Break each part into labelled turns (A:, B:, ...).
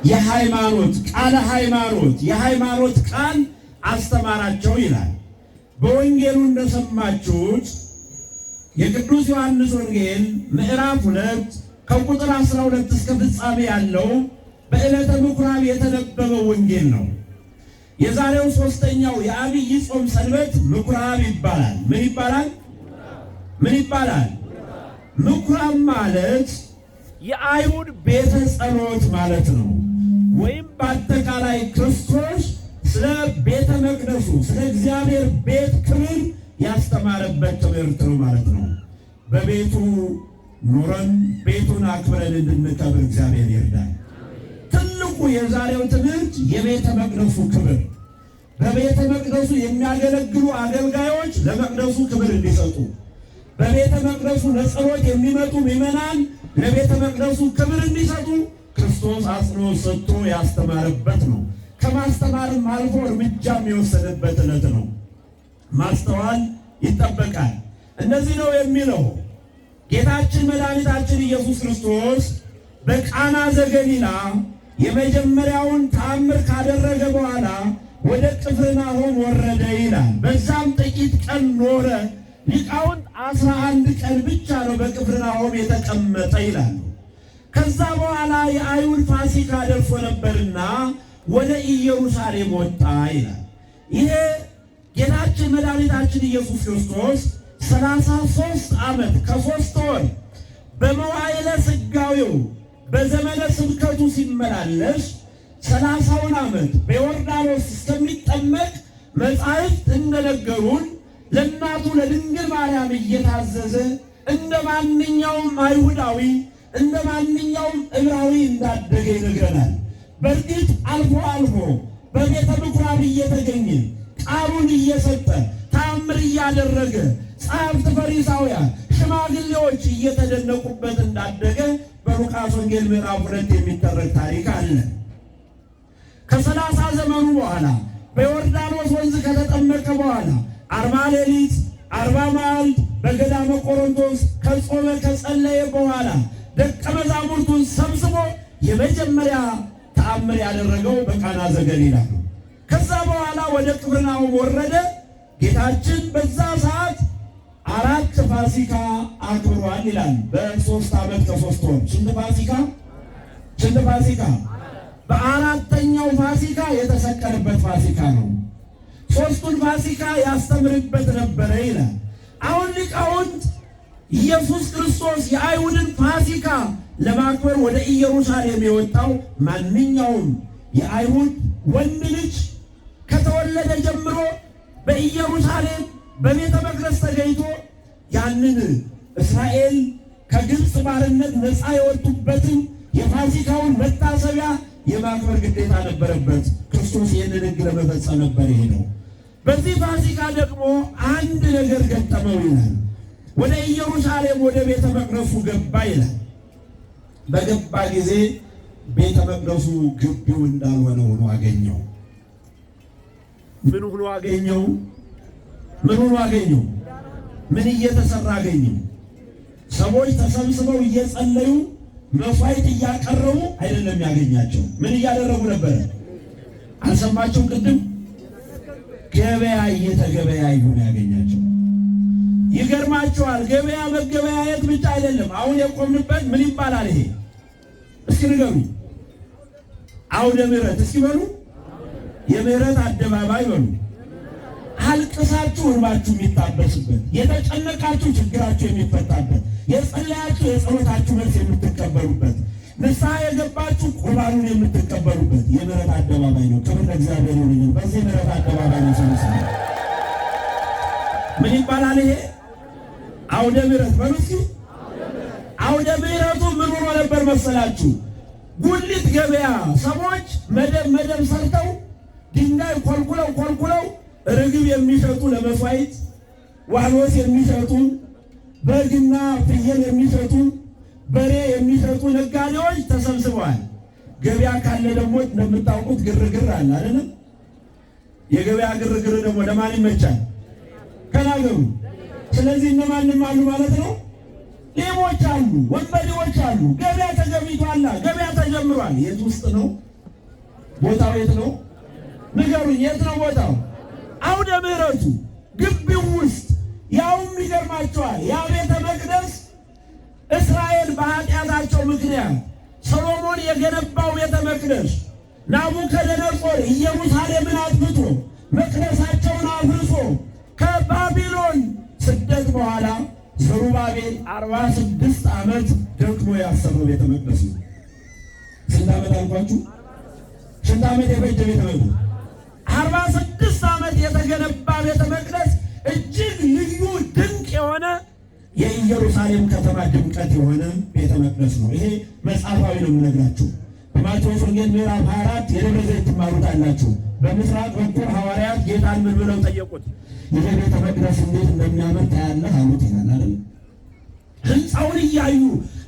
A: የሃይማኖት ቃል አስተማራቸው ይላል። በወንጌሉ እንደሰማችሁት የቅዱስ ዮሐንስ ወንጌል ምዕራፍ 2 ከቁጥር 12 እስከ ፍጻሜ ያለው በዕለተ ምኩራብ የተነበበው ወንጌል ነው። የዛሬው ሶስተኛው የአብይ ጾም ሰንበት ምኩራብ ይባላል። ምን ይባላል? ምኩራብ ማለት የአይሁድ ቤተ ጸሎት ማለት ነው። ወይም በአጠቃላይ ክርስቶስ ስለ ቤተ መቅደሱ ስለ እግዚአብሔር ቤት ክብር ያስተማረበት ትምህርት ነው ማለት ነው። በቤቱ ኑረን ቤቱን አክብረን እንድንከብር እግዚአብሔር ይርዳል። ትልቁ የዛሬው ትምህርት የቤተ መቅደሱ ክብር፣ በቤተ መቅደሱ የሚያገለግሉ አገልጋዮች ለመቅደሱ ክብር እንዲሰጡ፣ በቤተ መቅደሱ ለጸሎት የሚመጡ ምዕመናን ለቤተ መቅደሱ ክብር እንዲሰጡ ክርስቶስ አጽንዖት ሰጥቶ ያስተማረበት ነው። ከማስተማርም አልፎ እርምጃም የወሰደበት ዕለት ነው። ማስተዋል ይጠበቃል። እነዚህ ነው የሚለው ጌታችን መድኃኒታችን ኢየሱስ ክርስቶስ በቃና ዘገሊላ የመጀመሪያውን ተአምር ካደረገ በኋላ ወደ ቅፍርናሆም ወረደ ይላል። በዛም ጥቂት ቀን ኖረ። ሊቃውንት 11 ቀን ብቻ ነው በቅፍርናሆም የተቀመጠ ይላሉ። ከዛ በኋላ የአይሁድ ፋሲካ ደርሶ ነበርና ወደ ኢየሩሳሌም ወጣ ይላል። ይሄ ጌታችን መድኃኒታችን ኢየሱስ ክርስቶስ 33 ዓመት ከ3 ወር በመዋዕለ ሥጋዌው በዘመነ ስብከቱ ሲመላለስ 30ውን ዓመት በዮርዳኖስ እስከሚጠመቅ መጻሕፍት እንደነገሩን ለእናቱ ለድንግል ማርያም እየታዘዘ እንደ ማንኛውም አይሁዳዊ እንደ ማንኛውም ዕብራዊ እንዳደገ ይነግረናል። በእርግጥ አልፎ አልፎ በቤተ ምኩራብ እየተገኘ ቃሉን እየሰጠ ተአምር እያደረገ ጸሐፍት ፈሪሳውያን ሽማግሌዎች እየተደነቁበት እንዳደገ በሉቃስ ወንጌል ምዕራፍ 2 የሚተረክ ታሪክ አለ። ከ30 ዘመኑ በኋላ በዮርዳኖስ ወንዝ ከተጠመቀ በኋላ 40 ሌሊት 40 መዓልት በገዳመ ቆሮንቶስ ከጾመ ከጸለየ በኋላ ደቀ መዛሙርቱን ሰብስቦ የመጀመሪያ ተአምር ያደረገው በቃና ዘገሊላ ነው። ከዛ በኋላ ወደ ቅፍርናሆም ወረደ። ጌታችን በዛ ሰዓት 4 ፋሲካ አክብሯል ይላል። በ3 ዓመት ከ3 ወር ስንት ፋሲካ? በአራተኛው ፋሲካ የተሰቀለበት ፋሲካ ነው። 3ቱን ፋሲካ ያስተምርበት ነበረ ይላል። አሁን ሊቃውንት ኢየሱስ ክርስቶስ የአይሁድን ፋሲካ ለማክበር ወደ ኢየሩሳሌም የወጣው ማንኛውም የአይሁድ ወንድ ልጅ ከተወለደ ጀምሮ በኢየሩሳሌም በቤተ መቅደስ ተገኝቶ ያንን እስራኤል ከግብፅ ባርነት ነፃ የወጡበትን የፋሲካውን መታሰቢያ የማክበር ግዴታ ነበረበት። ክርስቶስ ይህንን ሕግ ለመፈጸም ነበር የሄደው። በዚህ ፋሲካ ደግሞ አንድ ነገር ገጠመው ይላል። ወደ ኢየሩሳሌም ወደ ቤተ መቅደሱ ገባ ይላል። በገባ ጊዜ ቤተ መቅደሱ ግቢው እንዳልሆነ ሆኖ አገኘው። ምን ሆኖ አገኘው? ምን እየተሰራ አገኘው? ሰዎች ተሰብስበው እየጸለዩ መስዋዕት እያቀረቡ አይደለም ያገኛቸው። ምን እያደረጉ ነበር? አልሰማችሁም? ቅድም ገበያ እየተገበያዩ ነው ያገኛቸው። ይገርማችኋል። ገበያ መገበያየት ብቻ አይደለም። አሁን የቆምንበት ምን ይባላል? ይሄ እስኪ ንገሩ። አውደ ምሕረት እስኪ በሉ። የምህረት አደባባይ በሉ። አልቅሳችሁ እንባችሁ የሚታበስበት፣ የተጨነቃችሁ ችግራችሁ የሚፈታበት፣ የጸለያችሁ የጸሎታችሁ መልስ የምትቀበሉበት፣ ንስሐ የገባችሁ ቁርባኑን የምትቀበሉበት የምህረት አደባባይ ነው። ክብር ለእግዚአብሔር ይሁን። በዚህ ምህረት አደባባይ ነው ሰንሰ ምን ይባላል? ይሄ አውደ ምሕረት በሉ እስኪ። አውደ ምሕረቱ ምን ሆኖ ነበር መሰላችሁ? ጉሊት ገበያ ሰዎች መደብ ሰርተው ድንጋይ ኮልኩለው ርግብ የሚሸጡ ለመስዋዕት፣ ዋኖስ የሚሸጡ፣ በግና ፍየል የሚሸጡ፣ በሬ የሚሸጡ ነጋዴዎች ተሰብስበዋል። ገበያ ካለ ደግሞ እንደምታውቁት ግርግር አለ አይደለም? የገበያ ግርግር ደግሞ ለማን ይመቻል? ተናገሩ። ስለዚህ እነማንም አሉ ማለት ነው? ሌቦች አሉ፣ ወንበዴዎች አሉ። ገበያ ተገቢቷል፣ ገበያ ተጀምሯል። የት ውስጥ ነው? ቦታው የት ነው? ንገሩኝ፣ የት ነው ቦታው? አውደ ምሕረቱ ግቢው ውስጥ። ያውም ይገርማቸዋል፣ ያ ቤተ መቅደስ እስራኤል በኃጢአታቸው ምክንያት ሰሎሞን የገነባው ቤተ መቅደስ ናቡከደነጾር ኢየሩሳሌምን አጥፍቶ መቅደሳቸውን አፍርሶ ከባቢሎን ስደት በኋላ ዘሩባቤል 46 ዓመት ደክሞ ያሰራው ቤተ መቅደስ ነው። ስንት ዓመት አልኳችሁ? ስንት ዓመት የፈጀ ቤተ መቅደስ? 46 ዓመት የተገነባ ቤተ መቅደስ፣ እጅግ ልዩ ድንቅ የሆነ የኢየሩሳሌም ከተማ ድምቀት የሆነ ቤተ መቅደስ ነው። ይሄ መጽሐፋዊ ነው የምነግራችሁ። በማቴዎስ ወንጌል ምዕራፍ 24 የደብረ ዘይት ትማሩታላችሁ። በምስራቅ በኩል ሐዋርያት ጌታን ምን ብለው ጠየቁት? ይሄ ቤተ መቅደስ እንዴት እንደሚያምር ታያለህ አሉት ይላል አይደል? ሕንፃውን እያዩ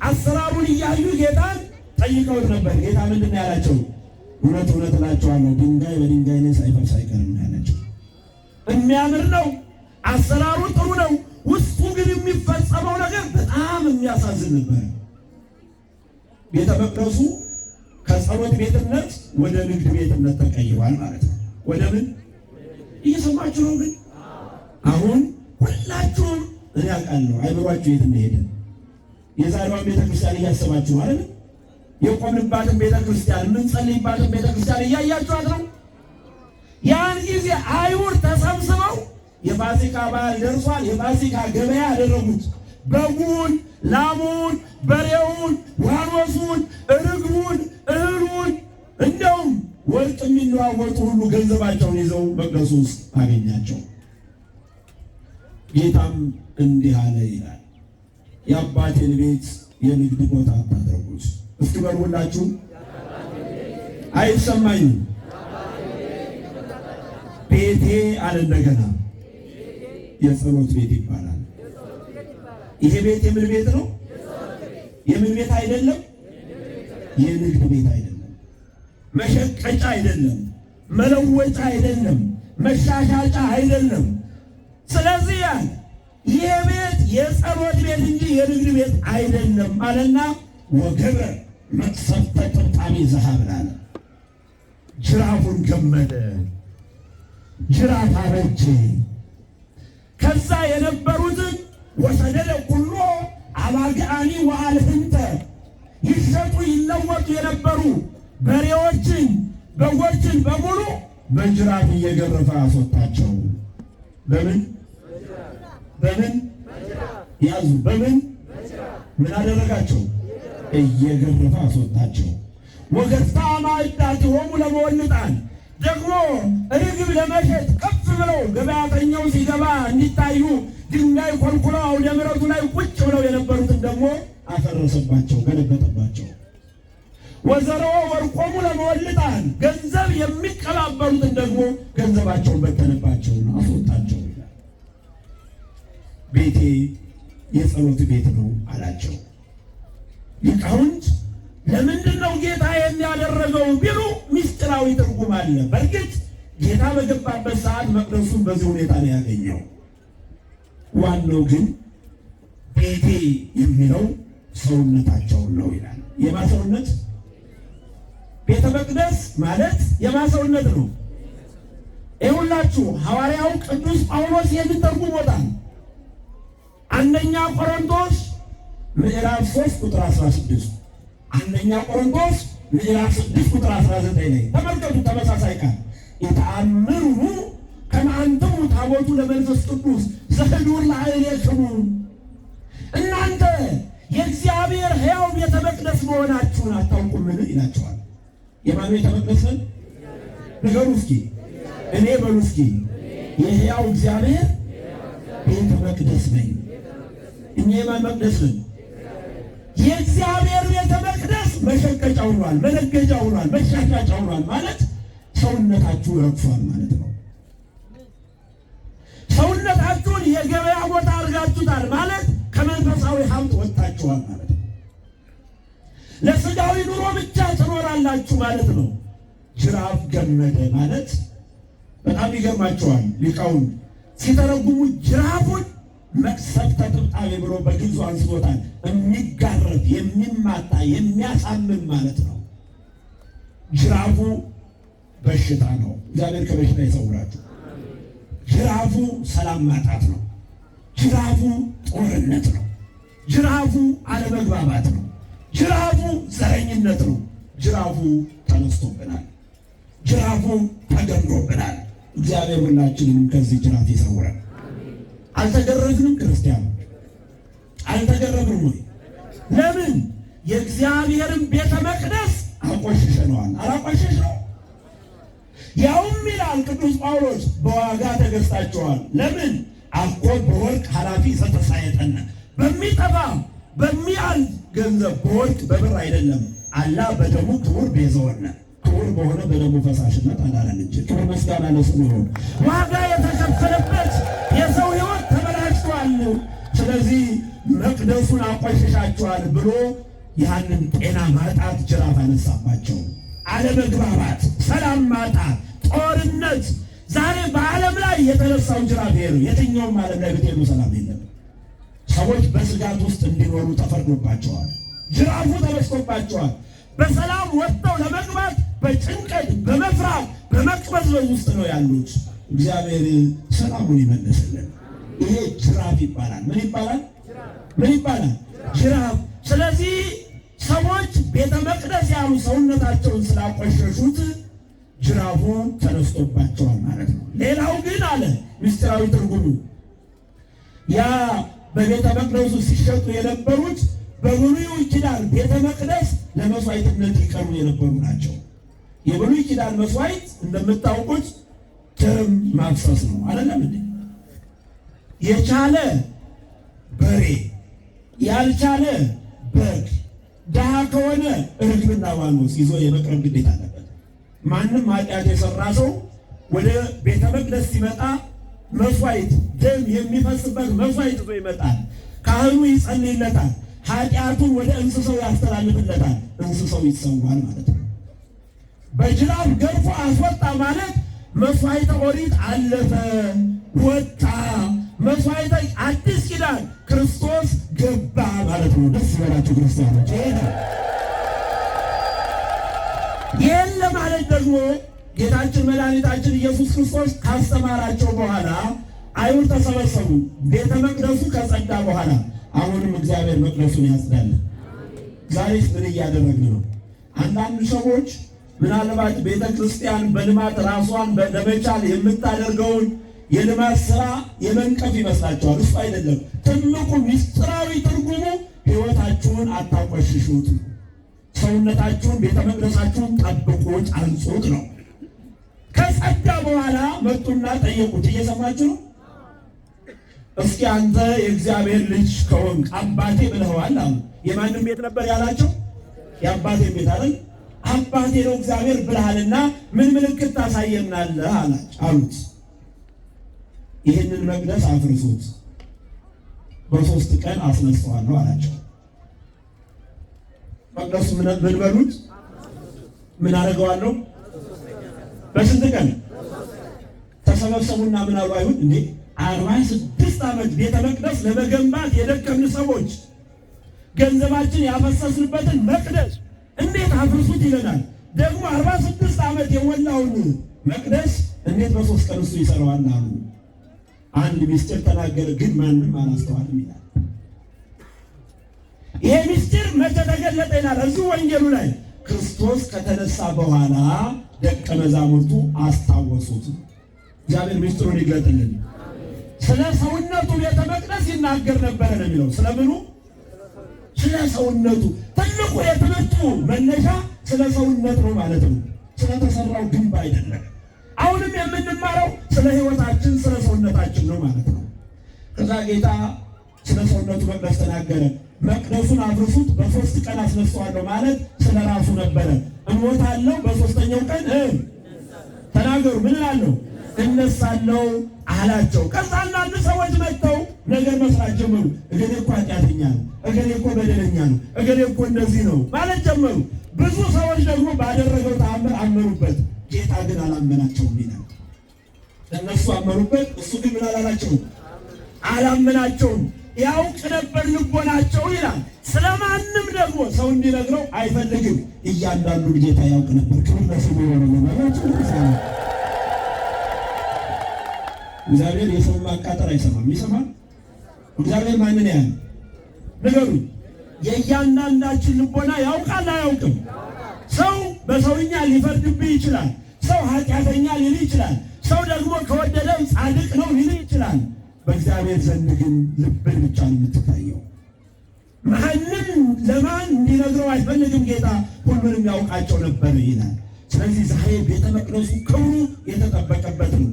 A: አሰራሩን እያዩ ጌታን ጠይቀውት ነበር። ጌታ ምንድን ነው ያላቸው? እውነት እውነት እላቸዋለሁ ድንጋይ በድንጋይ ላይ ሳይፈርስ አይቀርም ያላቸው። የሚያምር ነው፣ አሰራሩ ጥሩ ነው። ውስጡ ግን የሚፈጸመው ነገር በጣም የሚያሳዝን ነበር። ቤተ መቅደሱ ከጸሎት ቤትነት ወደ ንግድ ቤትነት ተቀይሯል ማለት ነው። ወደ ምን? እየሰማችሁ ነው? ግን አሁን ሁላችሁም እኔ አውቃለሁ አይምሯችሁ የት እንደሄደ። የዛሬዋን ቤተክርስቲያን እያሰባችሁ ማለት ነው። የቆምንባትን ቤተክርስቲያን የምንጸልይባትን ቤተክርስቲያን እያያችኋት ነው። ያን ጊዜ አይሁድ ተሰብስበው የፋሲካ በዓል ደርሷል፣ የፋሲካ ገበያ ያደረጉት በጉን፣ ላሙን፣ በሬውን፣ ዋኖሱን፣ ርግቡን፣ እህሉን እንደውም ወርቅ የሚለዋወጡ ሁሉ ገንዘባቸውን ይዘው መቅደሱ ውስጥ አገኛቸው። ጌታም እንዲህ አለ ይላል፣ የአባቴን ቤት የንግድ ቦታ አታድርጉት። እስኪ በሉ ሁላችሁ። አይሰማኝም። ቤቴ አለ እንደገና የጸሎት ቤት ይባላል። ይሄ ቤት የምን ቤት ነው? የምን ቤት አይደለም? የንግድ ቤት አይደለም። መሸቀጫ አይደለም። መለወጫ አይደለም። መሻሻጫ አይደለም። ስለዚህ ያን ይሄ ቤት የጸሎት ቤት እንጂ የንግድ ቤት አይደለም አለና ወገበ መቅሰፍተ ጥብጣቤ ዘሀብን አለ። ጅራፉን ገመደ፣ ጅራፍ አበጀ። ከዛ የነበሩትን ወሰደደ ኩሎ አባግአኒ ወአልህንተ፣ ይሸጡ ይለወጡ የነበሩ በሬዎችን በጎችን በሙሉ በጅራፍ እየገረፈ አስወጣቸው። በምን በምን ያዙ? በምን ምን አደረጋቸው? እየገረፈ አስወጣቸው። ወገዝታ ማዕዳቲሆሙ ለመወልጣን፣ ደግሞ ርግብ ለመሸጥ ከፍ ብለው ገበያተኛው ሲገባ እንዲታዩ ድንጋይ ኮልኩለው አውደ ምሕረቱ ላይ ቁጭ ብለው የነበሩትን ደግሞ አፈረሰባቸው፣ ገለበጠባቸው። ወዘረወ ወርቆሙ ለመወልጣን፣ ገንዘብ የሚቀባበሉትን ደግሞ ገንዘባቸውን በተነባቸው፣ አስወጣቸው ይላል። ቤቴ የጸሎት ቤት ነው አላቸው። ሊቃውንት ለምንድን ነው ጌታ የሚያደረገው ቢሉ ምስጢራዊ ትርጉም አለ። በእርግጥ ጌታ በገባበት ሰዓት መቅደሱን በዚህ ሁኔታ ነው ያገኘው። ዋናው ግን ቤቴ የሚለው ሰውነታቸውን ነው ይላል። የማሰውነት ቤተ መቅደስ ማለት የማሰውነት ነው። ይሁላችሁ ሐዋርያው ቅዱስ ጳውሎስ ይህንን ተርጉሞታል። አንደኛ ቆሮንቶስ ምዕራፍ 3 ቁጥር 16፣ አንደኛ ቆሮንቶስ ምዕራፍ 6 ቁጥር 19 ላይ ተመልከቱ። ተመሳሳይ ቃል የተአምሩ ከመ አንትሙ ታቦቱ ለመንፈስ ቅዱስ ዘህዱር ለአዕሌክሙ፣ እናንተ የእግዚአብሔር ሕያው ቤተ መቅደስ መሆናችሁን አታውቁምን ይላቸዋል። የማን ቤተ መቅደስ ነን? ንገሩ እስኪ። እኔ በሉ እስኪ። የሕያው እግዚአብሔር ቤተ መቅደስ ነኝ። እኛ የማን መቅደስ ነን? የእግዚአብሔር ቤተ መቅደስ መሸቀጫ ሆኗል፣ መነገጃ ሆኗል፣ መሻሻጫ ሆኗል ማለት ሰውነታችሁ ረክሷል ማለት ነው። ሰውነታችሁን የገበያ ቦታ አድርጋችሁታል ማለት ከመንፈሳዊ ሀብት ወጥታችኋል ማለት ነው። ለስጋዊ ኑሮ ብቻ ትኖራላችሁ ማለት ነው። ጅራፍ ገመደ ማለት በጣም ይገርማቸዋል ሊቃውንት ሲተረጉሙ ጅራፉን መቅሰፍተ ጥብጣቤ ብሎ በግዙ አንስቶታል። የሚጋረፍ የሚማታ የሚያሳምን ማለት ነው። ጅራፉ በሽታ ነው። እግዚአብሔር ከበሽታ ይሰውራችሁ። ጅራፉ ሰላም ማጣት ነው። ጅራፉ ጦርነት ነው። ጅራፉ አለመግባባት ነው። ጅራፉ ዘረኝነት ነው። ጅራፉ ተነስቶብናል። ጅራፉ ተገምዶብናል። እግዚአብሔር ሁላችንም ከዚህ ጅራፍ ይሰውረን። አልተገረዝንም? ክርስቲያኖች አልተገረዝንም ወይ? ለምን? የእግዚአብሔርን ቤተ መቅደስ አቆሽሸነዋል። አላቆሸሽነው? ያውም ይላል ቅዱስ ጳውሎስ በዋጋ ተገዝታችኋል። ለምን? አኮ በወርቅ ኃላፊ ዘተሳየጠነ፣ በሚጠፋ በሚያልፍ ገንዘብ በወርቅ በብር አይደለም፣ አላ በደሙ ክቡር ቤዛወነ፣ ክቡር በሆነ በደሙ ፈሳሽነት አዳነን እንጂ። ክብር ምስጋና ለስሙ ይሁን። ዋጋ የተከፈለበት የሰው ሕይወት ተበላሽቷል። ስለዚህ መቅደሱን አቆሽሻችኋል ብሎ ያንን ጤና ማጣት ጅራፍ አነሳባቸው። አለመግባባት፣ ሰላም ማጣት፣ ጦርነት። ዛሬ በዓለም ላይ የተነሳው ጅራፍ ይሄ ነው። የትኛውም ዓለም ላይ ብትሄዱ ሰላም የለም። ሰዎች በስጋት ውስጥ እንዲኖሩ ተፈርዶባቸዋል። ጅራፉ ተነስቶባቸዋል። በሰላም ወጥተው ለመግባት በጭንቀት በመፍራት በመቅበዝበዝ ውስጥ ነው ያሉት። እግዚአብሔር ሰላሙን ይመልስልን። ይሄ ጅራፍ ይባላል። ምን ይባላል? ምን ይባላል? ጅራፍ። ስለዚህ ሰዎች ቤተ መቅደስ ያሉ ሰውነታቸውን ስላቆሸሹት ጅራፉ ተነስቶባቸዋል ማለት ነው። ሌላው ግን አለ ምስጢራዊ ትርጉሙ ያ በቤተ መቅደሱ ሲሸጡ የነበሩት በብሉይ ኪዳን ቤተ መቅደስ ለመስዋዕትነት ይቀርቡ የነበሩ ናቸው። የብሉይ ኪዳን መስዋዕት እንደምታውቁት ደም ማፍሰስ ነው አይደለም እንዴ? የቻለ በሬ፣ ያልቻለ በግ፣ ድሃ ከሆነ ርግብና ዋኖስ ይዞ የመቅረብ ግዴታ አለበት። ማንም ኃጢአት የሰራ ሰው ወደ ቤተ መቅደስ ሲመጣ መስዋዕት ደም የሚፈስበት መስዋዕት ይዞ ይመጣል። ካህኑ ይጸልይለታል። ኃጢአቱን ወደ እንስሳው ያስተላልፍለታል። እንስሳው ይሰዋል ማለት ነው። በጅራፍ ገርፎ አስወጣ ማለት መስዋዕተ ኦሪት አለፈ፣ ወጣ። መስዋዕተ አዲስ ኪዳን ክርስቶስ ገባ ማለት ነው። ደስ ይበላችሁ ክርስቲያኖች። ይህን ለማለት ደግሞ ጌታችን መድኃኒታችን ኢየሱስ ክርስቶስ ካስተማራቸው በኋላ አይሁድ ተሰበሰቡ። ቤተ መቅደሱ ከጸዳ በኋላ አሁንም እግዚአብሔር መቅደሱን ያጽዳልን። ዛሬስ ምን እያደረግን ነው? አንዳንድ ሰዎች ምናልባት ቤተ ክርስቲያን በልማት ራሷን ለመቻል የምታደርገውን የልማት ስራ የመንቀፍ ይመስላቸዋል። እሱ አይደለም። ትልቁ ምስጢራዊ ትርጉሙ ሕይወታችሁን አታቆሽሹት፣ ሰውነታችሁን ቤተ መቅደሳችሁን ጠብቁት፣ አንጹት ነው። ከጸዳ በኋላ መጡና ጠየቁት። እየሰማችሁ ነው? እስኪ አንተ የእግዚአብሔር ልጅ ከሆንክ አባቴ ብለኸዋል አሉ። የማንም ቤት ነበር ያላቸው? የአባቴ ቤት አይደል? አባቴ ነው እግዚአብሔር ብለሃልና ምን ምልክት ታሳየናለህ አሉት። ይህንን መቅደስ አፍርሱት፣ በ3 ቀን አስነሳዋለሁ አላቸው። መቅደሱ ምን በሉት? ምን አደርገዋለሁ? በስንት ቀን? ተሰበሰቡና ምን አሉ አይሁድ? እንዴ 46 ዓመት ቤተ መቅደስ ለመገንባት የደከምን ሰዎች ገንዘባችን ያፈሰስንበትን መቅደስ እንዴት አፍርሱት ይለናል? ደግሞ 46 ዓመት የሞላውን መቅደስ እንዴት በ3 ቀን እሱ ይሰራዋል አሉ። አንድ ምስጢር ተናገረ፣ ግን ማንም አላስተዋልም ይላል። ይሄ ምስጢር መቼ ተገለጠ ይላል እዚሁ ወንጌሉ ላይ። ክርስቶስ ከተነሳ በኋላ ደቀ መዛሙርቱ አስታወሱት። እግዚአብሔር ምስጢሩን ይግለጥልን። ስለ ሰውነቱ ቤተ መቅደስ ይናገር ነበረ ነው የሚለው። ስለምኑ? ስለ ሰውነቱ። ትልቁ የትምህርቱ መነሻ ስለ ሰውነት ነው ማለት ነው። ስለተሰራው ግንብ አይደለም። አሁንም የምንማረው ስለ ሕይወታችን ስለ ሰውነታችን ነው ማለት ነው። ከዛ ጌታ ስለ ሰውነቱ መቅደስ ተናገረ። መቅደሱን አፍርሱት፣ በ3 ቀን አስነሳዋለሁ ማለት ስለ ራሱ ነበረ። እሞታለሁ፣ በ3ኛው ቀን ተናገሩ። ምን እላለሁ? እነሳለሁ አላቸው። ከዛ አንዳንድ ሰዎች መጥተው ነገር መስራት ጀመሩ። እገሌ እኮ ኃጢአተኛ ነው፣ እገሌ እኮ በደለኛ ነው፣ እገሌ እኮ እንደዚህ ነው ማለት ጀመሩ። ብዙ ሰዎች ደግሞ ባደረገው ተአምር አመኑበት። ጌታ ግን አላመናቸውም ይላል። እነሱ አመኑበት፣ እሱ ግን ምን አላላቸውም? አላመናቸውም። ያውቅ ነበር ልቦናቸው ይላል። ስለማንም ደግሞ ሰው እንዲነግረው አይፈልግም። እያንዳንዱን ጌታ ያውቅ ነበር። ክብር ለስሙ ይሁን። እግዚአብሔር የሰውን ማቃጠር አይሰማም። ይሰማል። እግዚአብሔር ማንን ያህል ንገሩኝ። የእያንዳንዳችን ልቦና ያውቃል አያውቅም? ሰው በሰውኛ ሊፈርድብህ ይችላል። ሰው ኃጢአተኛ ሊል ይችላል። ሰው ደግሞ ከወደደም ጻድቅ ነው ሊል ይችላል። በእግዚአብሔር ዘንድ ግን ልብን ብቻ ነው የምትታየው። ማንም ለማን እንዲነግረው አይፈልግም። ጌታ ሁሉንም ያውቃቸው ነበር ይላል። ስለዚህ ዛሬ ቤተ መቅደሱ ክብሩ የተጠበቀበት ነው።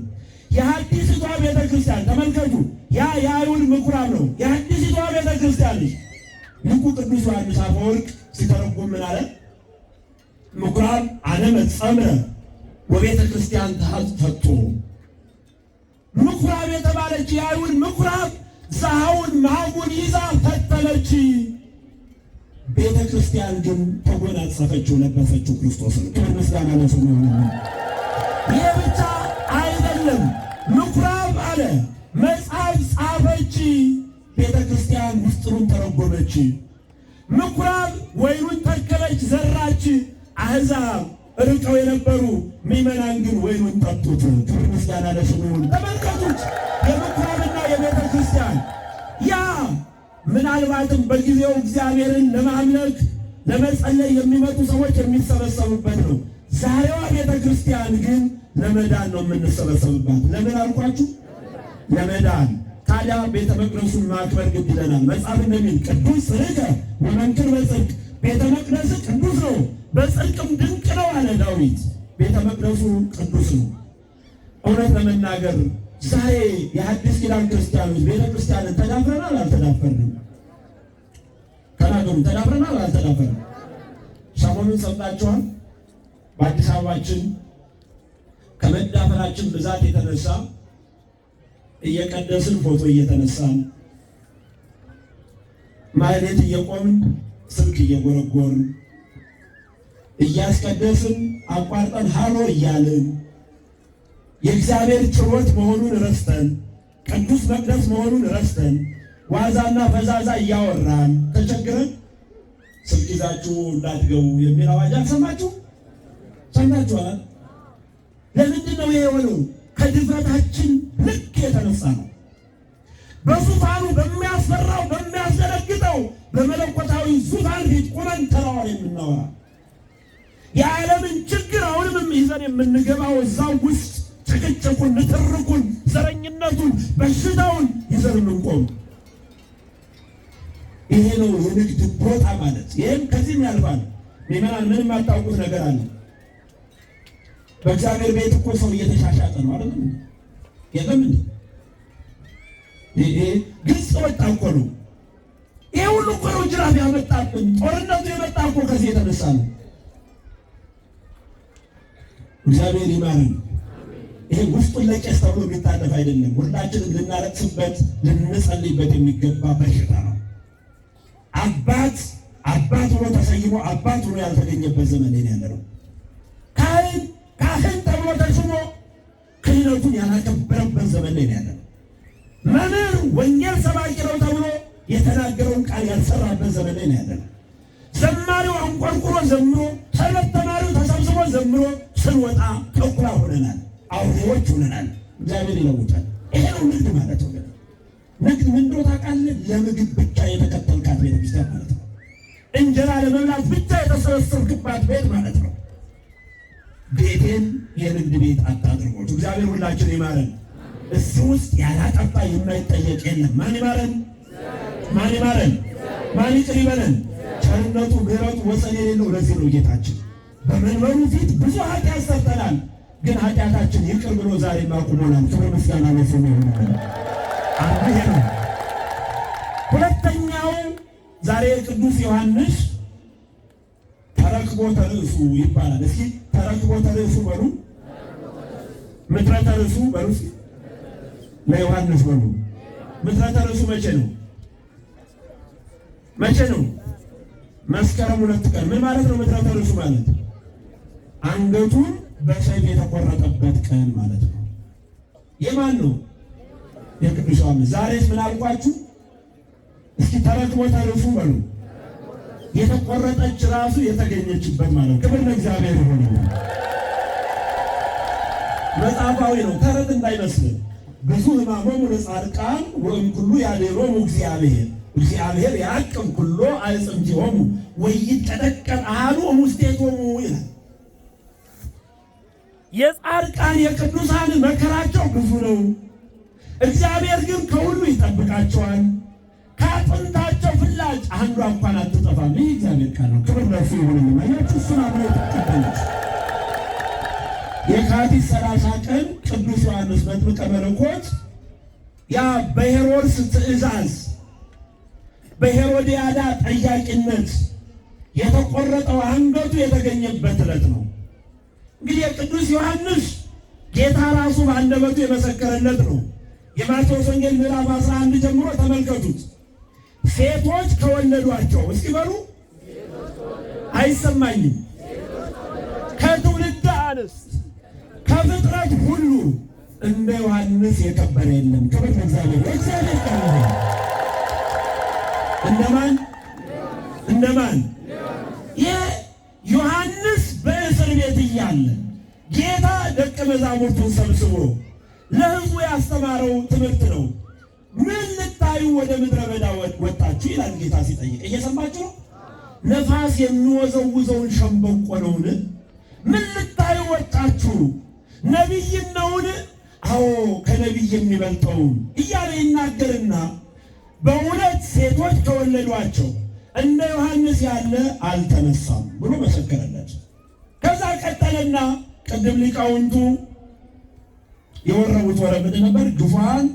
A: የሐዲሲቷ ቤተ ክርስቲያን ተመልከቱ። ያ የአይሁድ ምኩራብ ነው። የሐዲሲቷ ቤተ ክርስቲያን ልጅ ሊቁ ቅዱስ ዮሐንስ አፈወርቅ ሲተረጉም ምን አለ? ምኩራብ አለመ ጸምረ ወቤተ ክርስቲያን ተሐጽቶ። ምኩራብ የተባለች የአይሁድ ምኩራብ ዛሃውን ማጉን ይዛ ፈተለች። ቤተ ክርስቲያን ግን ተጎናጸፈችው፣ ለበሰችው ክርስቶስን። ክብር ምስጋና ለስሙ ይሁን። ይህ ብቻ አይደለም። ምኩራብ አለ መጽሐፍ ጻፈች፣ ቤተ ክርስቲያን ምስጢሩን ተረጎመች። ምኩራብ ወይኑን ተከለች፣ ዘራች። አሕዛብ ርቀው የነበሩ ምዕመናን ግን ወይኑን ጠጡት። ክብር ምስጋና ለስሙ ይሁን። ተመልከቱት የምኩራብና የቤተ ክርስቲያን ያ ምናልባትም በጊዜው እግዚአብሔርን ለማምለክ ለመጸለይ የሚመጡ ሰዎች የሚሰበሰቡበት ነው። ዛሬዋ ቤተ ክርስቲያን ግን ለመዳን ነው የምንሰበሰብባት። ለምን አልኳችሁ? ለመዳን። ታዲያ ቤተ መቅደሱን ማክበር ግድ ይለናል። መጽሐፍ እንደሚል ቅዱስ ጽርሐ ወመንክር በጽድቅ፣ ቤተ መቅደስ ቅዱስ ነው በጽድቅም ድንቅ ነው አለ ዳዊት። ቤተ መቅደሱ ቅዱስ ነው። እውነት ለመናገር ዛሬ የሐዲስ ኪዳን ክርስቲያኖች ቤተ ክርስቲያንን ተዳፍረናል አልተዳፈርንም? ተናገሩ። ተዳፍረናል አልተዳፈርንም? ሰሞኑን ሰምታችኋል። በአዲስ አበባችን ከመዳፈራችን ብዛት የተነሳ እየቀደስን ፎቶ እየተነሳን ማህሌት እየቆምን ስልክ እየጎረጎርን እያስቀደስን አቋርጠን ሃሎ እያልን የእግዚአብሔር ችሎት መሆኑን ረስተን ቅዱስ መቅደስ መሆኑን ረስተን ዋዛና ፈዛዛ እያወራን ተቸግረን ስልክ ይዛችሁ እንዳትገቡ የሚል አዋጅ አልሰማችሁ? ሰምታችኋል? ለምንድን ነው ይሄ የሆነው? ከድፍረታችን ልክ የተነሳ ነው። በዙፋኑ በሚያስፈራው በሚያስደነግጠው በመለኮታዊ ዙፋን ፊት ቆመን ተራዋን የምናወራ የዓለምን ችግር አሁንም ይዘን የምንገባው እዛው ውስጥ ጭቅጭቁን፣ ንትርኩን፣ ዘረኝነቱን፣ በሽታውን ይዘን የምንቆም ይሄ ነው የንግድ ቦታ ማለት። ይህም ከዚህም ያልፋል። ምዕመናን ምንም አታውቁት ነገር አለ። በእግዚአብሔር ቤት እኮ ሰው እየተሻሻጠ ነው አይደል? የለም እንዴ? ይሄ ግልጽ ወጣ እኮ ነው። ይሄ ሁሉ እኮ ነው ጅራፍ ያመጣብን። ጦርነቱ የመጣ እኮ ከዚህ የተነሳ ነው። እግዚአብሔር ይማረን። ይሄ ውስጡን ለቄስ ተብሎ የሚታለፍ አይደለም። ሁላችንም ልናለቅስበት ልንጸልይበት የሚገባ በሽታ ነው። አባት ሆኖ ተሰይሞ አባት ሆኖ ያልተገኘበት ዘመን ላይ ያለ ነው። ካህን ተብሎ ተሹሞ ክህነቱን ያላከበረበት ዘመን ላይ ያለ ነው። መምህር ወንጌል ሰባኪ ነው ተብሎ የተናገረውን ቃል ያልሰራበት ዘመን ላይ ያለ ነው። ዘማሪው አንቆርቁሮ ዘምሮ ሰንበት ተማሪው ተሰብስቦ ዘምሮ ስንወጣ ተኩላ ሆነናል፣ አውሬዎች ሆነናል። እግዚአብሔር ይለውጣል። ይሄ ነው ንግድ ማለት ነው። ንግድ ምን እንደሆነ ታውቃለህ? ለምግብ ብቻ የተከተልካት ቤተክርስቲያን ማለት ነው። እንጀራ ለመብላት ብቻ የተሰበሰብክባት ቤት ማለት ነው። ቤቴን የንግድ ቤት አታድርጉት። እግዚአብሔር ሁላችን ይማረን። እዚህ ውስጥ ያላጠፋ የማይጠየቅ የለም። ማን ይማረን? ማን ይማረን? ማን ይቅር ይበለን? ቸርነቱ ምሕረቱ ወሰን የሌለው ለዚህ ነው ጌታችን በመንበሩ ፊት ብዙ ኃጢአት ሰርተናል፣ ግን ኃጢአታችን ይቅር ብሎ ዛሬ ማቁሞናል። ክብር ምስጋና ለስሙ ይሁን። አሜን። ሁለተኛው ዛሬ ቅዱስ ዮሐንስ ተረክቦተ ርእሱ ይባላል። እስኪ ተረክቦተ ርእሱ በሉ፣ ምትረተ ርእሱ በሉ፣ ለዮሐንስ በሉ። ምትረተ ርእሱ መቼ ነው? መቼ ነው? መስከረም 2 ቀን። ምን ማለት ነው? ምትረተ ርእሱ ማለት አንገቱን በሰይፍ የተቆረጠበት ቀን ማለት ነው። የማን ነው? የቅዱስ ዮሐንስ። ዛሬስ ምን አልኳችሁ? እስኪ ተረክቦ ተርፉ በሉ። የተቆረጠች ራሱ የተገኘችበት ማለት። ክብር ለእግዚአብሔር ይሁን። መጽሐፋዊ ነው፣ ተረት እንዳይመስል። ብዙ ሕማሞሙ ለጻድቃን ወእምኩሉ ያድኅኖሙ እግዚአብሔር እግዚአብሔር ያቅም ኩሎ አዕጽምቲሆሙ ወይትቀጠቀጥ አሐዱ እሙስቴቶሙ ይላል። የጻድቃን የቅዱሳን መከራቸው ብዙ ነው፣ እግዚአብሔር ግን ከሁሉ ይጠብቃቸዋል። ከአጥንታቸው ፍላጭ አንዷ እንኳን አትጠፋም። ይህ እግዚአብሔር ቃል ነው። ክብር ለእርሱ ይሁን። ማያችሁ እሱን አምነው ተቀበሉት። የካቲት 30 ቀን ቅዱስ ዮሐንስ መጥምቀ መለኮት ያ በሄሮድስ ትእዛዝ በሄሮድያዳ ጠያቂነት የተቆረጠው አንገቱ የተገኘበት ዕለት ነው። እንግዲህ የቅዱስ ዮሐንስ ጌታ ራሱ በአንደበቱ የመሰከረለት ነው። የማቴዎስ ወንጌል ምዕራፍ 11 ጀምሮ ተመልከቱት። ሴቶች ከወለዷቸው እስኪ በሉ አይሰማኝም። ከትውልደ አንስት ከፍጥረት ሁሉ እንደ ዮሐንስ የከበረ የለም። ክብር ለእግዚአብሔር። እግዚአብሔር ከበረ እንደማን ዮሐንስ በእስር ቤት እያለ ጌታ ደቀ መዛሙርቱን ሰብስቦ ለሕዝቡ ያስተማረው ትምህርት ነው። ምን ልታዩ ወደ ምድረ በዳ ወጣችሁ ይላል ጌታ ሲጠይቅ። እየሰማችሁ ነው? ነፋስ የሚወዘውዘውን ሸምበቆ ነውን? ምን ልታዩ ወጣችሁ? ነቢይን ነውን? አዎ ከነቢይ የሚበልጠውን እያለ ይናገርና በእውነት ሴቶች ከወለዷቸው እንደ ዮሐንስ ያለ አልተነሳም ብሎ መሰከረለት። ከዛ ቀጠለና ቅድም ሊቃውንቱ የወረቡት ወረብ ነበር። ግፏን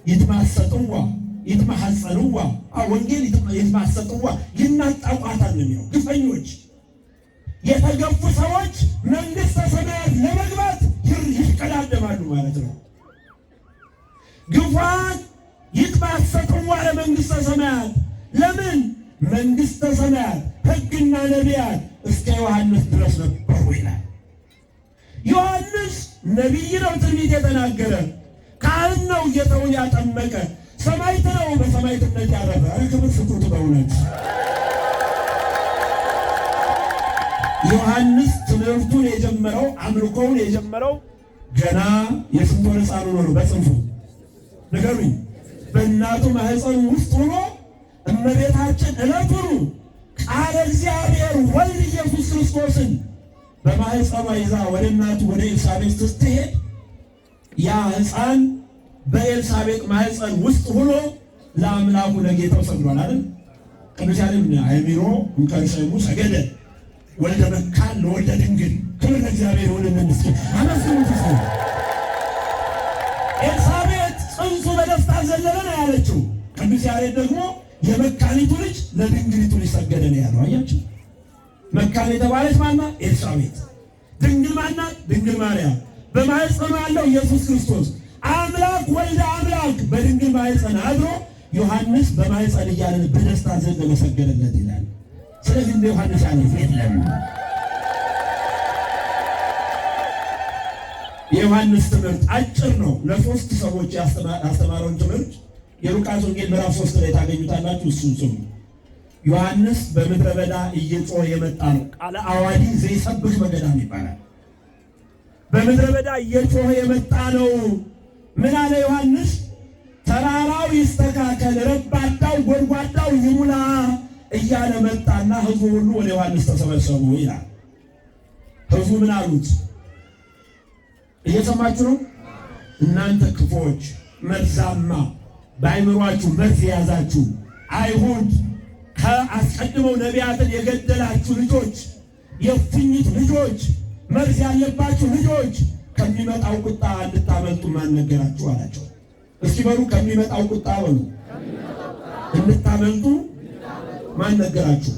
A: ይትማሰጥዋ ይትማሐፀንዋ ወንጌል ይትማሰጥዋ ይናጣቋታል ነው የሚለው። ግፈኞች የተገፉ ሰዎች መንግሥተ ሰማያት ለመግባት ይሽቀዳደማሉ ማለት ነው። ግፏን ይትማሰጥዋ ለመንግሥተ ሰማያት ለምን? መንግሥተ ሰማያት ሕግና ነቢያት እስከ ዮሐንስ ድረስ ነበሩ ይላል። ዮሐንስ ነቢይ ነው፣ ትንቢት የተናገረ ካህን ነው፣ ጌታውን ያጠመቀ ሰማዕት ነው፣ በሰማዕትነት ያረፈ። ክብር ስጡት በእውነት። ዮሐንስ ትምህርቱን የጀመረው አምልኮውን የጀመረው ገና የስንት ወር ሕፃን ሆኖ ነው? በጽንፉ ንገሩኝ። በእናቱ ማኅፀን ውስጥ ሆኖ እመቤታችን ዕለቱን ቃለ እግዚአብሔር ወልድ ኢየሱስ ክርስቶስን በማኅፀኗ ይዛ ወደ እናቱ ወደ ኤልሳቤጥ ስትሄድ ያ ሕፃን በኤልሳቤጥ ማኅፀን ውስጥ ሆኖ ለአምላኩ ለጌታው ሰግዷል አይደል? ቅዱስ ያሬድ አእሚሮ እምከርሰሙ ሰገደ ወልደ መካን ለወልደ ድንግል። ክብር ለእግዚአብሔር ይሁን። እስኪ አመስግኑት። ኤልሳቤጥ ጽንሱ በደስታ ዘለለ ነው ያለችው። ቅዱስ ያሬድ ደግሞ የመካኒቱ ልጅ ለድንግሊቱ ልጅ ሰገደ ነው ያለው። አያችሁ፣ መካን የተባለች ማናት? ኤልሳቤጥ። ድንግል ማናት? ድንግል ማርያም። በማኅፀኗ ያለው ኢየሱስ ክርስቶስ አምላክ ወልደ አምላክ በድንግል ማኅፀን አድሮ ዮሐንስ በማኅፀን እያለ በደስታ ዘንድ መሰገደለት ይላል። ስለዚህ እንደ ዮሐንስ ያለፍ የለም። የዮሐንስ ትምህርት አጭር ነው። ለሶስት ሰዎች ያስተማረውን ትምህርት የሉቃስ ወንጌል ምዕራፍ 3 ላይ ታገኙታላችሁ። እሱን ስሙ። ዮሐንስ በምድረ በዳ እየጮኸ የመጣ ነው። ቃለ አዋዲ ዘይሰብክ በገዳም ይባላል። በምድረ በዳ እየጮኸ የመጣ ነው። ምን አለ ዮሐንስ? ተራራው ይስተካከል፣ ረባዳው ጎድጓዳው ይሙላ እያለ መጣና ሕዝቡ ሁሉ ወደ ዮሐንስ ተሰበሰቡ ይላል። ሕዝቡ ምን አሉት? እየሰማችሁ ነው? እናንተ ክፎች፣ መርዛማ በአይምሯችሁ መርዝ የያዛችሁ አይሁድ፣ ከአስቀድመው ነቢያትን የገደላችሁ ልጆች፣ የእፉኝት ልጆች፣ መርዝ ያለባችሁ ልጆች ከሚመጣው ቁጣ እንድታመልጡ ማን ነገራችሁ አላቸው። እስኪ በሉ ከሚመጣው ቁጣ በሉ እንድታመልጡ ማን ነገራችሁ?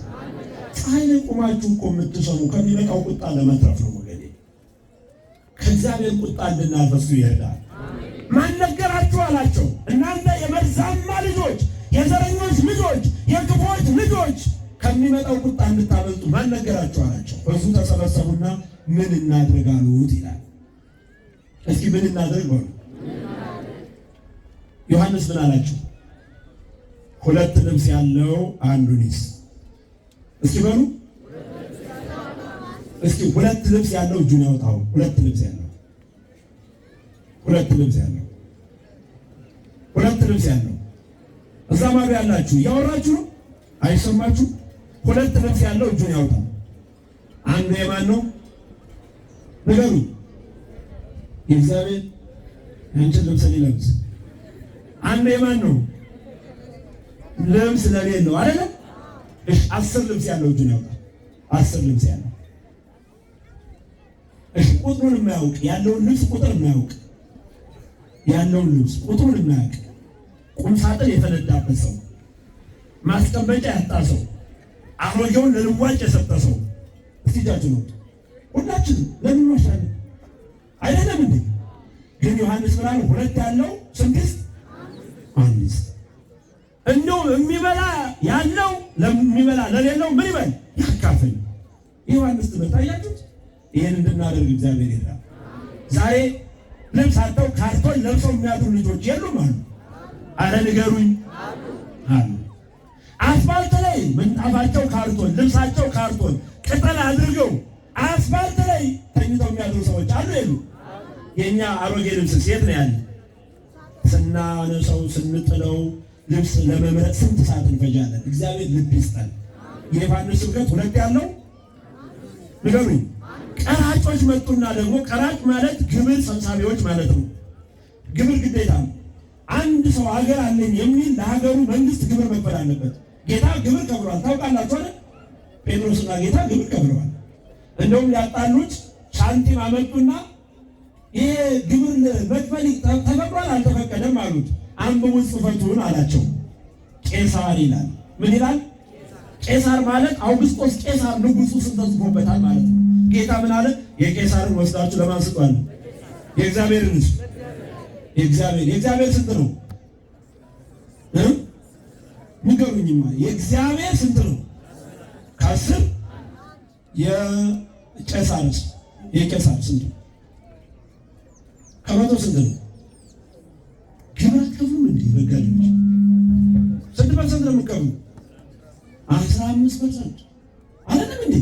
A: ፀሐይ ላይ ቆማችሁ እኮ የምትሰሙ ከሚመጣው ቁጣ ለመትረፍ ነው ወገኔ። ከእግዚአብሔር ቁጣ እንድናልፈሱ ይርዳል። ማን ነገራችሁ አላቸው። እናንተ የመርዛማ ልጆች፣ የዘረኞች ልጆች፣ የክፎች ልጆች ከሚመጣው ቁጣ እንድታመልጡ ማን ነገራችሁ አላቸው። በሱ ተሰበሰቡና ምን እናድርግ አሉት ይላል። እስኪ ምን እናድርግ በሉ። ዮሐንስ ምን አላቸው? ሁለት ልብስ ያለው አንዱን ይስ እስኪ በሉ እስኪ ሁለት ልብስ ያለው እጁን ያውጣው። ሁለት ልብስ ያለው ሁለት ልብስ ያለው ሁለት ልብስ ያለው እዛ ማዶ ያላችሁ እያወራችሁ ነው አይሰማችሁ? ሁለት ልብስ ያለው እጁን ያውጣው። አንዱ የማን ነው ንገሩ? የእግዚአብሔር አንቺን ልብስ ሊለብስ አንዱ የማን ነው? ልብስ ለሌለው አይደለ? እሺ 10 ልብስ ያለው እጁን ያውጣ። 10 ልብስ ያለው እሺ ቁጥሩን የማያውቅ ያለውን ልብስ ቁጥር የማያውቅ ያለውን ልብስ ቁጥሩን የማያውቅ ቁም ሳጥን የተነዳበት ሰው ማስቀመጫ ያጣ ሰው አሮጌውን ለልዋጭ የሰጠ ሰው እስቲ እጃችሁ ነው። ሁላችንም ለምን ማሻለ አይደለም እንዴ? ግን ዮሐንስ ብርሃን ሁለት ያለው ስንት አንስት እንደው የሚበላ ያለው ለሚበላ ለሌለው ምን ይበል ያካፍል። ዮሐንስ ትበታያችሁ። ይሄን እንድናደርግ እግዚአብሔር ይርዳል። ዛሬ ልብስ አጥተው ካርቶን ለብሰው የሚያድሩ ልጆች የሉም አሉ? አረ ንገሩኝ አሉ። አስፋልት ላይ ምንጣፋቸው ካርቶን፣ ልብሳቸው ካርቶን ቅጠል አድርገው አስፋልት ላይ ተኝተው የሚያድሩ ሰዎች አሉ የሉ? የኛ አሮጌ ልብስ ሴት ነው ያለ ስናነሳው ስንጥለው ልብስ ለመምረጥ ስንት ሰዓት እንፈጃለን። እግዚአብሔር ልብ ይስጠን። የዮሐንስ ስብከት ሁለት ያለው ንገሩኝ። ቀራጮች መጡና ደግሞ ቀራጭ ማለት ግብር ሰብሳቢዎች ማለት ነው። ግብር ግዴታ ነው። አንድ ሰው ሀገር አለኝ የሚል ለሀገሩ መንግስት ግብር መክፈል አለበት። ጌታ ግብር ከብሯል። ታውቃላችሁ አይደል? ጴጥሮስና ጌታ ግብር ከብረዋል። እንደውም ያጣሉት ሳንቲም አመጡና ይሄ ግብር መክፈል ተፈቅዷል አልተፈቀደም አሉት። አንብቡ ጽሕፈቱን አላቸው። ቄሳር ይላል። ምን ይላል? ቄሳር ማለት አውግስጦስ ቄሳር ንጉሱ ስም ተጽፎበታል ማለት ነው። ጌታ ምን አለ? የቄሳርን ወስዳችሁ ለማን ስጡ አለ? የእግዚአብሔርን የእግዚአብሔር ስንት ነው? ንገሩኝማ። የእግዚአብሔር ስንት ነው? ከ10 የቄሳር ስንት ነው? ከመቶ ስንት ነው? ግብር አትከፍሉም እንዴ? ነጋዴዎች ስንት ፐርሰንት ነው የምትከፍሉ? 15% አይደለም እንዴ?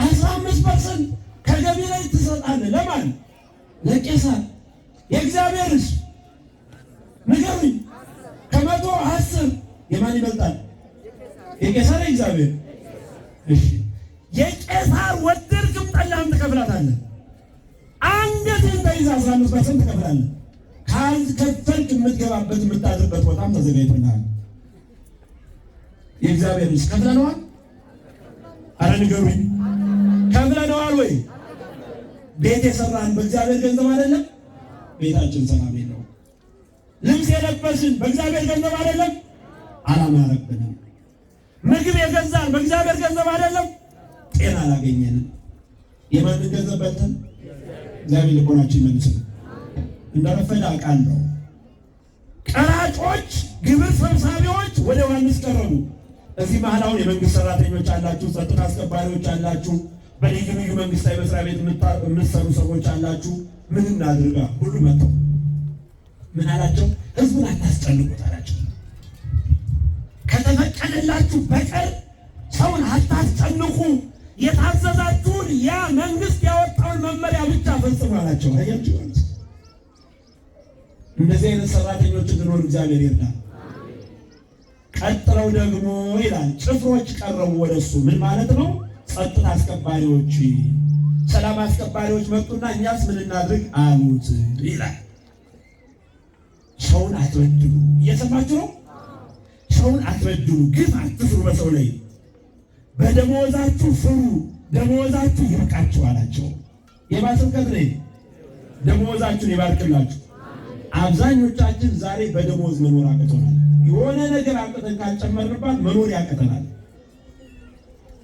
A: 15% ከገቢ ላይ ትሰጣለህ። ለማን? ለቄሳር። የእግዚአብሔርስ ንገሩኝ። ከመቶ 10 የማን ይበልጣል? የቄሳር የእግዚአብሔር። እሺ የቄሳር ወደድክም ጠላህም ትከፍላታለህ። አንገትህን ተይዘህ 15% ትከፍላለህ። ካልከፈልክ የምትገባበት የምታድርበት ቦታም ተዘጋጅቶልሃል። የእግዚአብሔርስ ከፍለነዋል? አረ ንገሩኝ። ከፍለነዋል ወይ? ቤት የሰራን በእግዚአብሔር ገንዘብ አይደለም? ቤታችን ሰላም የለውም። ልብስ የለበስን በእግዚአብሔር ገንዘብ አይደለም? አላማረብንም። ምግብ የገዛን በእግዚአብሔር ገንዘብ አይደለም? ጤና አላገኘንም። የማንን ገንዘብ በልተን? እግዚአብሔር ልቦናችን ይመልስልን። እንደረፈደ አውቃለሁ። ቀራጮች፣ ግብር ሰብሳቢዎች ወደ ዮሐንስ ቀረቡ። እዚህ መሀል አሁን የመንግስት ሰራተኞች አላችሁ፣ ጸጥታ አስከባሪዎች አላችሁ፣ በልዩ ልዩ መንግስታዊ መስሪያ ቤት የምትሰሩ ሰዎች አላችሁ። ምን እናድርጋ? ሁሉ መጥተው ምን አላቸው? ህዝቡን አታስጨንቁት አላቸው። ከተፈቀደላችሁ በቀር ሰውን አታስጨንቁ፣ የታዘዛችሁን ያ መንግስት ያወጣውን መመሪያ ብቻ ፈጽሙ አላቸው። አያችሁ፣ እንደዚህ አይነት ሰራተኞች እንድኖር እግዚአብሔር ይርዳል። ቀጥለው ደግሞ ይላል ጭፍሮች ቀረቡ ወደሱ። ምን ማለት ነው? ጸጥታ አስከባሪዎች፣ ሰላም አስከባሪዎች መጡና እኛስ ምን እናድርግ አሉት ይላል። ሰውን አትበድሉ። እየሰማችሁ ነው? ሰውን አትበድሉ፣ ግፍ አትፍሩ በሰው ላይ፣ በደመወዛችሁ ፍሩ፣ ደመወዛችሁ ይብቃችሁ አላቸው። የማስብከት ነው። ደመወዛችሁን ይባርክላችሁ። አብዛኞቻችን ዛሬ በደመወዝ መኖር አቅቶናል። የሆነ ነገር አቅተን ካልጨመርንባት መኖር ያቅተናል።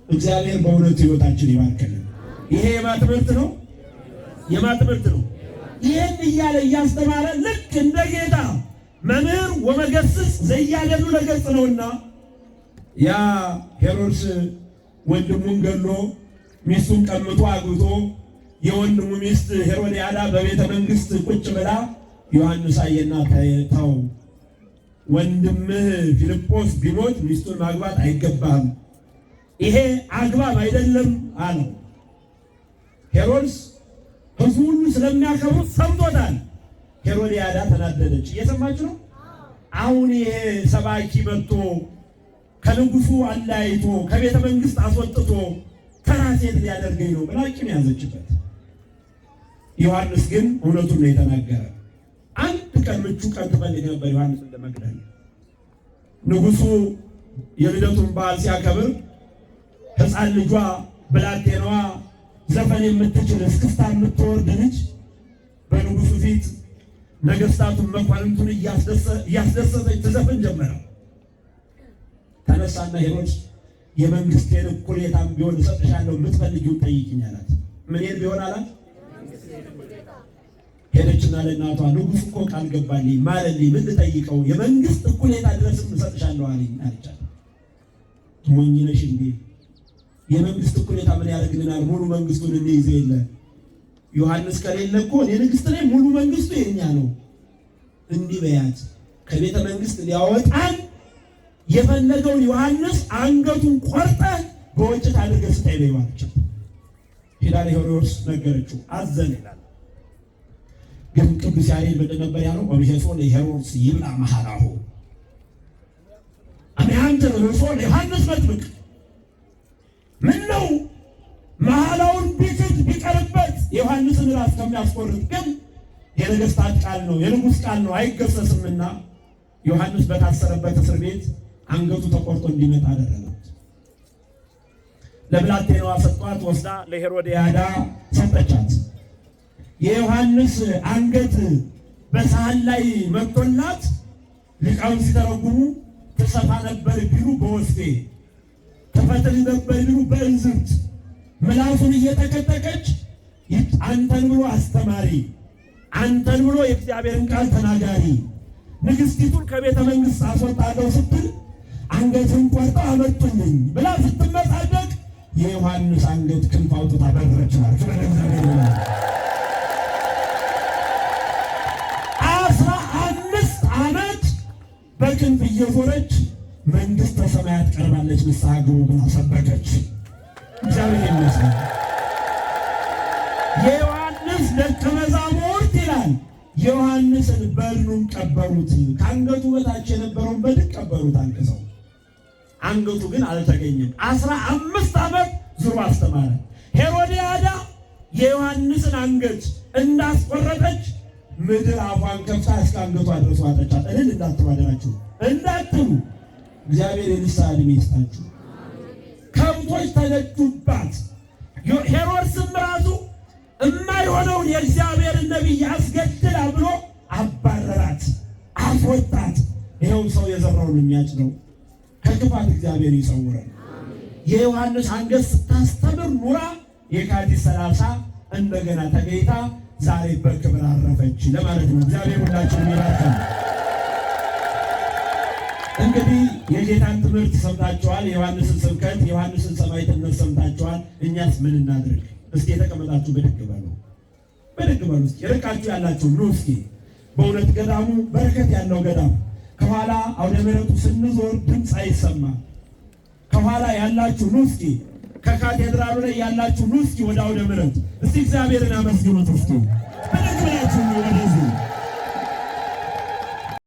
A: እግዚአብሔር በእውነቱ ሕይወታችን ይባርክልን። ይሄ የማትምህርት ነው፣ የማትምህርት ነው። ይህን እያለ እያስተማረ ልክ እንደ ጌታ መምህር ወመገስጽ ዘያለሉ ለገጽ ነውና ያ ሄሮድስ ወንድሙን ገሎ ሚስቱን ቀምቶ አግብቶ የወንድሙ ሚስት ሄሮድያዳ በቤተ መንግስት ቁጭ ብላ ዮሐንስ አየና ተው ወንድምህ ፊልጶስ ቢሞት ሚስቱን ማግባት አይገባም፣ ይሄ አግባብ አይደለም አለው። ሄሮድስ ሕዝቡ ሁሉ ስለሚያከብሩት ሰምቶታል። ሄሮድያዳ ተናደደች። እየሰማችሁ ነው? አሁን ይሄ ሰባኪ መጥቶ ከንጉሱ አለያይቶ ከቤተ መንግስት አስወጥቶ ተራ ሴት ሊያደርገኝ ነው ብላ ቂም ያዘችበት። ዮሐንስ ግን እውነቱን ነው የተናገረ። አንድ ቀን ምቹ ቀን ትፈልግ ነበር ዮሐንስን ለመግደል። ንጉሱ የልደቱን በዓል ሲያከብር ሕፃን ልጇ ብላቴናዋ ዘፈን የምትችል እስክስታ የምትወርድ ልጅ በንጉሱ ፊት ነገስታቱን መኳንንቱን እያስደሰተች ትዘፍን ጀመረ። ተነሳና ሄሮድስ የመንግስቴን እኩሌታም ቢሆን እሰጥሻለሁ፣ የምትፈልጊውን ጠይቂኝ አላት። ምንን ቢሆን አላት? ሄደችና ለእናቷ ንጉሥ እኮ ቃል ገባልኝ ማለልኝ፣ ምን ልጠይቀው? የመንግስት እኩሌታ ድረስም እሰጥሻለሁ አለኝ አለቻት። ሞኝ ነሽ እንዴ? የመንግስት እኩሌታ ምን ያደርግልናል? ሙሉ መንግስቱን እንይዘ የለ ዮሐንስ ከሌለ እኮ እኔ ንግስት ነኝ፣ ሙሉ መንግስቱ የኛ ነው። እንዲህ በያት፣ ከቤተ መንግስት ሊያወጣን የፈለገውን ዮሐንስ አንገቱን ቆርጠህ በወጭት አድርገህ ስታይ ነው አለቻት። ሄዳ ለሄሮድስ ነገረችው። አዘነ ይላል። ግን ቅዱስ ያሬድ ምንድን ነበር ያለው? ወብሔሶ ለሄሮድስ ይብላ መሐላሁ አሜንተ ርሶ ለዮሐንስ መጥምቅ። ምን ነው መሐላውን ቢክድ ቢቀርበት የዮሐንስን ራስ ከሚያስቆርጥ ግን የነገስታት ቃል ነው የንጉሥ ቃል ነው አይገሰስምና ዮሐንስ በታሰረበት እስር ቤት አንገቱ ተቆርጦ እንዲመጣ አደረጋት። ለብላቴናዋ ሰጧት። ወስዳ ለሄሮድያዳ ሰጠቻት። የዮሐንስ አንገት በሳህን ላይ መጥቶላት ሊቃውንት ሲተረጉሙ ትሰፋ ነበር ቢሉ በወስፌ ተፈትል ነበር ቢሉ በእንዝርት ምላሱን እየተቀጠቀች አንተን ብሎ አስተማሪ፣ አንተን ብሎ የእግዚአብሔርን ቃል ተናጋሪ ንግስቲቱን ከቤተ መንግስት አስወጣለሁ ስትል አንገትን ቆርጠው አመጡልኝ ብላ ስትመጻደቅ የዮሐንስ አንገት ክንፍ አውጥታ በረረች ማለት ነው። 15 ዓመት በክንፍ እየዞረች መንግስተ ሰማያት ቀርባለች ንስሐ ግቡ ብላ ሰበከች። እግዚአብሔር ይመስገን። የዮሐንስ ደቀ መዛሙርት ይላል ዮሐንስን በድኑን ቀበሩት። ከአንገቱ በታች የነበረውን በድን ቀበሩት አንቅሰው። አንገቱ ግን አልተገኘም። 15 ዓመት ዙሮ አስተማረ። ሄሮድያዳ የዮሐንስን አንገት እንዳስቆረጠች ምድር አፏን ከፍታ እስከ አንገቷ ድረስ ዋጠቻት። እልል እንዳትሉ አደራችሁ፣ እንዳትሉ። እግዚአብሔር የንስሐ ዕድሜ ይስጣችሁ። ከብቶች ተነዱባት። ሄሮድስም ራሱ የማይሆነውን የእግዚአብሔርን ነቢይ አስገድላ ብሎ አባረራት፣ አስወጣት። ይኸው ሰው የዘራውን የሚያጭደው። ከክፋት እግዚአብሔር ይሰውረን። የዮሐንስ አንገት ስታስተምር ኑራ የካቲት 30 እንደገና ተገኝታ ዛሬ በክብር አረፈች ለማለት ነው። እግዚአብሔር ሁላችንም ይባርካል። እንግዲህ የጌታን ትምህርት ሰምታችኋል። የዮሐንስን ስብከት፣ የዮሐንስን ሰማዕትነት ሰምታችኋል። እኛስ ምን እናድርግ? እስኪ የተቀመጣችሁ ብድግ በሉ፣ ብድግ በሉ። እስኪ ርቃችሁ ያላችሁ ኑ እስኪ። በእውነት ገዳሙ በረከት ያለው ገዳም። ከኋላ አውደ ምሕረቱ ስንዞር ድምፅ አይሰማም። ከኋላ ያላችሁ ኑ እስኪ። ከካቴድራሉ ላይ ያላችሁ ኑ እስኪ ወደ አውደ ምሕረት እስቲ እግዚአብሔርን አመስግኑት እስኪ ብድግ ብላችሁ